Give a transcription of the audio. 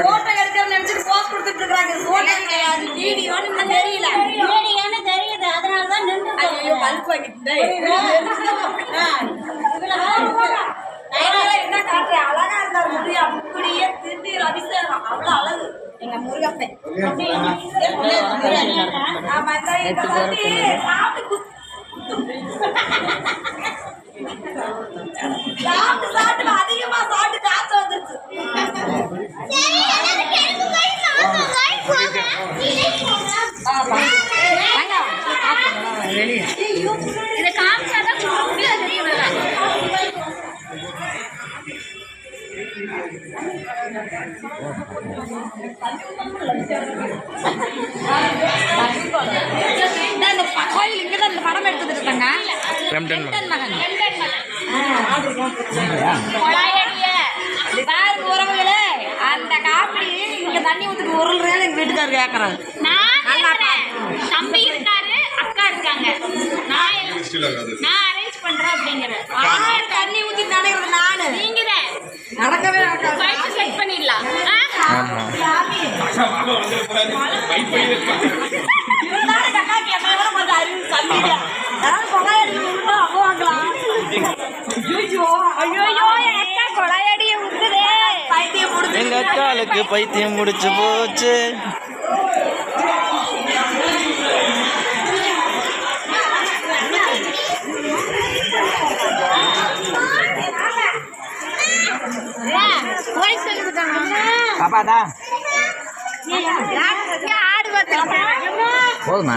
Photo எடுக்க நினைச்சிட்டு post கொடுத்துட்டு இருக்காங்க. போட்டோ கிடையாது, வீடியோன்னு தெரியல. வீடியோன்னு தெரியுது, அதனாலதான் நின்று பல்ப் வாங்கிட்டு என்ன காட்டுறேன். அழகா இருந்தார் முடியும், அப்படியே திரும்பி அபிஷேகம் அவ்வளவு அழகு எங்க முருகப்பன். ஆமா சாப்பிட்டு சாப்பிட்டு அதிகமா சாப்பிட்டு காசு வந்துருச்சு. இதை காமிச்சாதான் கோயில் இங்கதான் இந்த படம் எடுத்துட்டு இருக்காங்க. உறவுகளே அந்த காப்பி இங்க தண்ணி ஊத்துட்டு உருள்றேன்னு எங்க வீட்டுக்காரர் கேக்குறாரு. தம்பி இருக்காரு, அக்கா இருக்காங்க, நான் அரேஞ்ச் பண்றேன் அப்படிங்கிறேன். தண்ணி ஊத்தி நடக்கிறது நானு, நீங்க நடக்கவே நடக்காது. செட் பண்ணிடலாம். எங்க அக்காளுக்கு பைத்தியம் முடிச்சு போச்சு. போதுமா?